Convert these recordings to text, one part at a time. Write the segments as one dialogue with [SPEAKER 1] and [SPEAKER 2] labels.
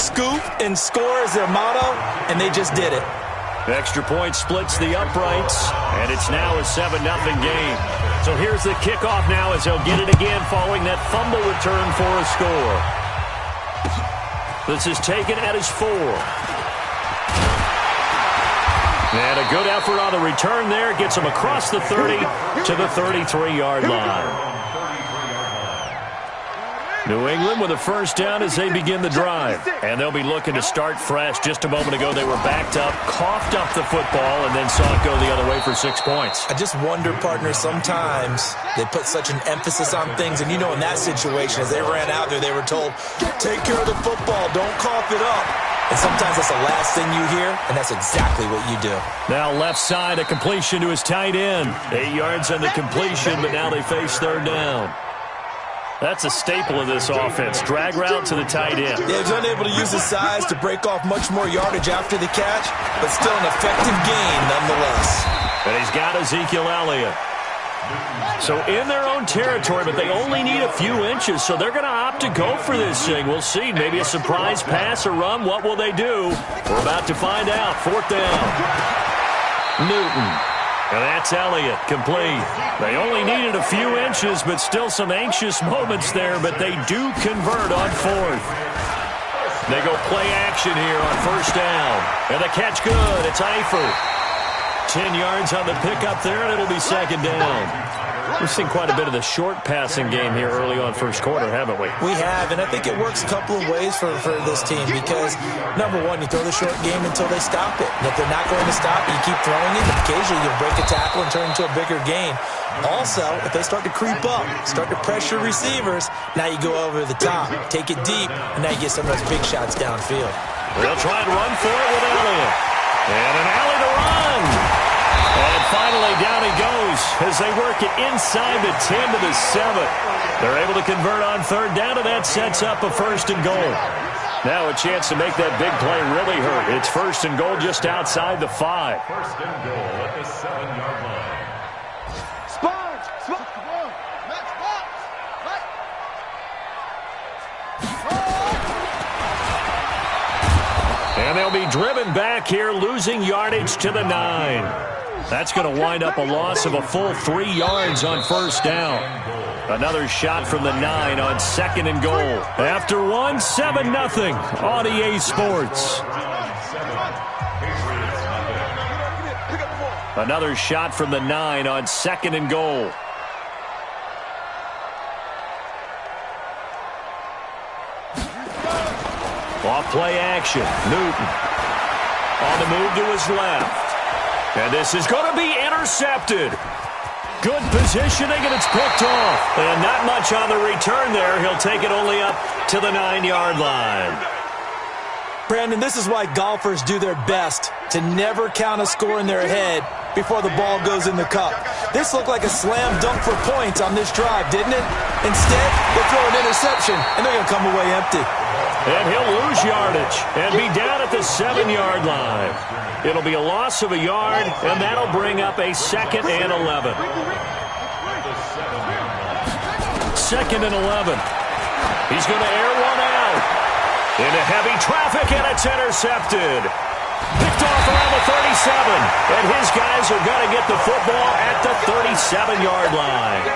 [SPEAKER 1] scoop and score is their motto, and they just did it.
[SPEAKER 2] The extra point splits the uprights, and it's now a 7-0 game. So here's the kickoff now as they'll get it again following that fumble return for a score. This is taken at his 4. And a good effort on the return there. Gets him across the 30 to the 33-yard line. New England with a first down as they begin the drive. And they'll be looking to start fresh. Just a moment ago, they were backed up, coughed up the football, and then saw it go the other way for 6 points.
[SPEAKER 1] I just wonder, partner, sometimes they put such an emphasis on things. And, you know, in that situation, as they ran out there, they were told, take care of the football, don't cough it up. And sometimes that's the last thing you hear, and that's exactly what you do.
[SPEAKER 2] Now left side, a completion to his tight end. 8 yards on the completion, but now they face third down. That's a staple of this offense. Drag route to the tight end.
[SPEAKER 1] Yeah, he's unable to use his size to break off much more yardage after the catch, but still an effective gain nonetheless.
[SPEAKER 2] And he's got Ezekiel Elliott. So in their own territory, but they only need a few inches, so they're going to opt to go for this thing. We'll see. Maybe a surprise pass or run. What will they do? We're about to find out. Fourth down. Newton. And that's Elliott, complete. They only needed a few inches, but still some anxious moments there, but they do convert on fourth. They go play action here on first down. And the catch good. It's Eifert. 10 yards on the pickup there, and it'll be second down. We've seen quite a bit of the short passing game here early on first quarter, haven't we?
[SPEAKER 1] We have, and I think it works a couple of ways for this team because, number one, you throw the short game until they stop it. And if they're not going to stop it, you keep throwing it. Occasionally, you'll break a tackle and turn it into a bigger gain. Also, if they start to creep up, start to pressure receivers, now you go over the top, take it deep, and now you get some of those big shots downfield.
[SPEAKER 2] They'll try and run for it with Elliott. And an alley to run. And finally, down he goes as they work it inside the 10 to the 7. They're able to convert on third down, and that sets up a first and goal. Now a chance to make that big play really hurt. It's first and goal just outside the 5.
[SPEAKER 3] First and goal at the 7-yard line.
[SPEAKER 2] And they'll be driven back here, losing yardage to the 9. That's going to wind up a loss of a full 3 yards on first down. Another shot from the 9 on second and goal. After one, 7-0 on EA Sports. Another shot from the 9 on second and goal. Off play action. Newton on the move to his left. And this is going to be intercepted. Good positioning, and it's picked off. And not much on the return there. He'll take it only up to the 9-yard line.
[SPEAKER 1] Brandon, this is why golfers do their best to never count a score in their head before the ball goes in the cup. This looked like a slam dunk for points on this drive, didn't it? Instead, they throw an interception, and they're going to come away empty.
[SPEAKER 2] And he'll lose yardage and be down at the 7-yard line. It'll be a loss of a yard, and that'll bring up a 2nd and 11. 2nd and 11. He's going to air one out. Into heavy traffic, and it's intercepted. Picked off around the 37. And his guys are going to get the football at the 37-yard line.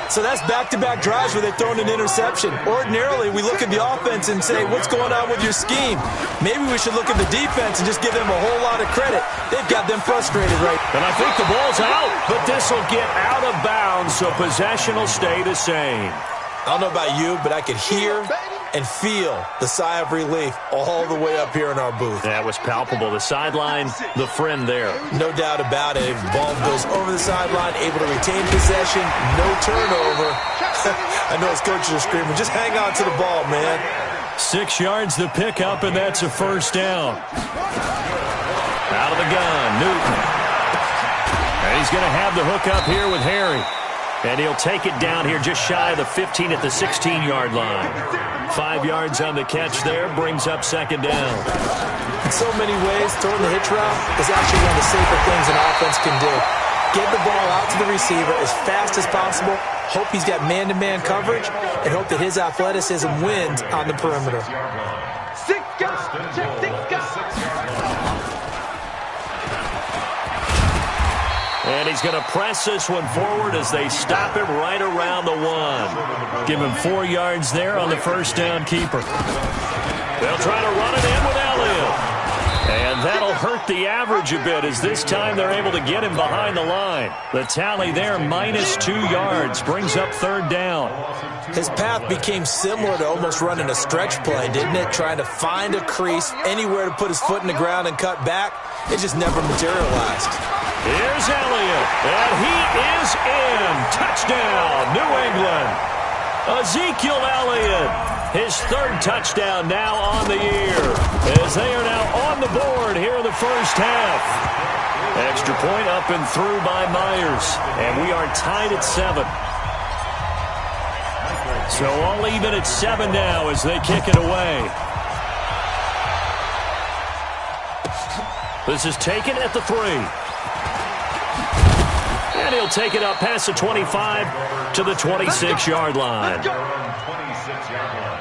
[SPEAKER 1] So that's back-to-back drives where they've thrown an interception. Ordinarily, we look at the offense and say, what's going on with your scheme? Maybe we should look at the defense and just give them a whole lot of credit. They've got them frustrated right now.
[SPEAKER 2] And I think the ball's out, but this will get out of bounds, so possession will stay the same.
[SPEAKER 1] I don't know about you, but I could hear and feel the sigh of relief all the way up here in our booth.
[SPEAKER 2] That was palpable. The sideline, the friend there.
[SPEAKER 1] No doubt about it. The ball goes over the sideline, able to retain possession, no turnover. I know his coaches are screaming, just hang on to the ball, man.
[SPEAKER 2] 6 yards the pickup, and that's a first down. Out of the gun, Newton. And he's going to have the hook up here with Harry. And he'll take it down here just shy of the 15 at the 16-yard line. 5 yards on the catch there, brings up second down.
[SPEAKER 1] In so many ways, throwing the hitch route is actually one of the safer things an offense can do. Get the ball out to the receiver as fast as possible, hope he's got man-to-man coverage, and hope that his athleticism wins on the perimeter.
[SPEAKER 3] and goal at the 6-yard line.
[SPEAKER 2] And he's going to press this one forward as they stop him right around the 1. Give him 4 yards there on the first down keeper. They'll try to run it in with Elliott. And that'll hurt the average a bit as this time they're able to get him behind the line. The tally there, -2 yards, brings up third down.
[SPEAKER 1] His path became similar to almost running a stretch play, didn't it? Trying to find a crease, anywhere to put his foot in the ground and cut back. It just never materialized.
[SPEAKER 2] Here's Elliott, and he is in. Touchdown, New England. Ezekiel Elliott, his 3rd touchdown now on the year, as they are now on the board here in the first half. Extra point up and through by Myers, and we are tied at 7. So all even at 7 now as they kick it away. This is taken at the 3. And he'll take it up past the 25 to the 26-yard line.
[SPEAKER 3] 26-yard line.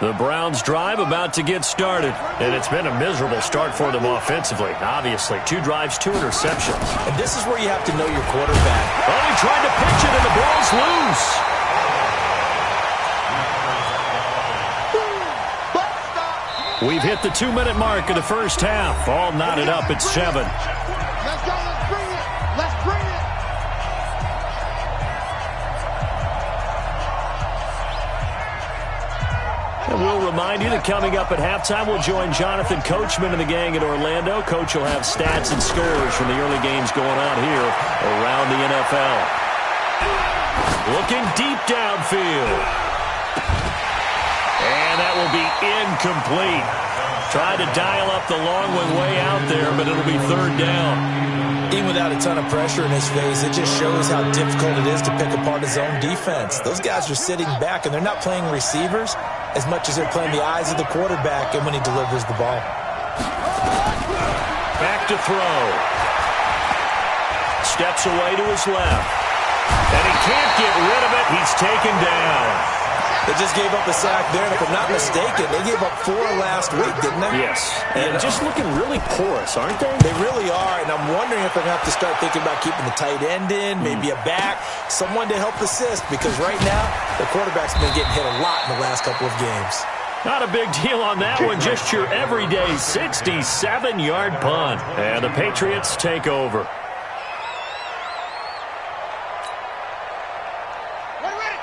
[SPEAKER 2] The Browns' drive about to get started, and it's been a miserable start for them offensively. Obviously, 2 drives, 2 interceptions.
[SPEAKER 1] And this is where you have to know your quarterback.
[SPEAKER 2] Oh, he tried to pitch it, and the ball's loose. We've hit the 2-minute mark of the first half. All knotted up at 7.
[SPEAKER 4] Let's go. Let's bring it. Let's bring it.
[SPEAKER 2] And we'll remind you that coming up at halftime, we'll join Jonathan Coachman and the gang in Orlando. Coach will have stats and scores from the early games going on here around the NFL. Looking deep downfield. And that will be incomplete. Tried to dial up the long one way out there, but it'll be third down.
[SPEAKER 1] Even without a ton of pressure in his face, it just shows how difficult it is to pick apart his own defense. Those guys are sitting back, and they're not playing receivers as much as they're playing the eyes of the quarterback and when he delivers the ball.
[SPEAKER 2] Back to throw. Steps away to his left. And he can't get rid of it. He's taken down.
[SPEAKER 1] They just gave up a sack there, and if I'm not mistaken, they gave up 4 last week, didn't they?
[SPEAKER 2] Yes. And just looking really porous, aren't they?
[SPEAKER 1] They really are, and I'm wondering if they're going to have to start thinking about keeping the tight end in, maybe a back, someone to help assist, because right now, the quarterback's been getting hit a lot in the last couple of games.
[SPEAKER 2] Not a big deal on that one, just your everyday 67-yard punt. And the Patriots take over.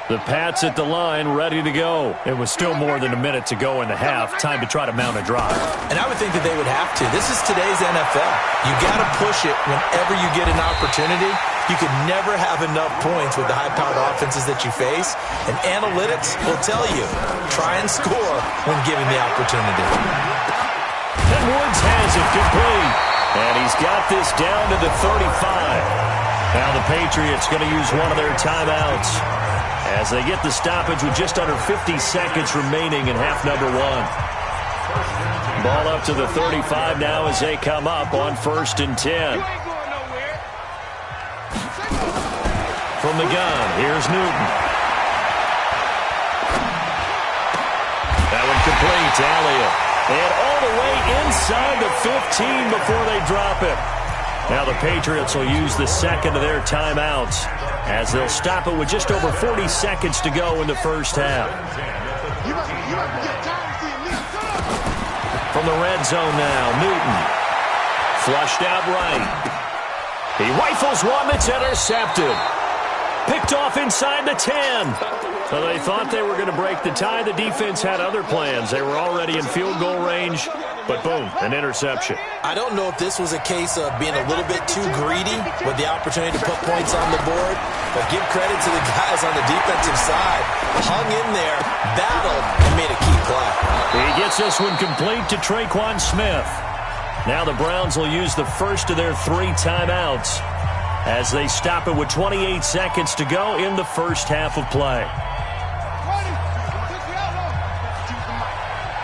[SPEAKER 2] The Pats at the line, ready to go. It was still more than a minute to go in the half. Time to try to mount a drive.
[SPEAKER 1] And I would think that they would have to. This is today's NFL. You got to push it whenever you get an opportunity. You can never have enough points with the high-powered offenses that you face. And analytics will tell you, try and score when given the opportunity.
[SPEAKER 2] And Woods has it complete. And he's got this down to the 35. Now the Patriots going to use one of their timeouts as they get the stoppage with just under 50 seconds remaining in half number 1. Ball up to the 35 now as they come up on 1st and 10. From the gun, here's Newton. That one complete to Elliott. And all the way inside the 15 before they drop it. Now the Patriots will use the second of their timeouts as they'll stop it with just over 40 seconds to go in the first half. From the red zone now, Newton. Flushed out right. He rifles one that's intercepted. Picked off inside the 10. So they thought they were going to break the tie. The defense had other plans. They were already in field goal range, but boom, an interception.
[SPEAKER 1] I don't know if this was a case of being a little bit too greedy with the opportunity to put points on the board, but give credit to the guys on the defensive side. Hung in there, battled, and made a key play.
[SPEAKER 2] He gets this one complete to Traquan Smith. Now the Browns will use the first of their 3 timeouts as they stop it with 28 seconds to go in the first half of play.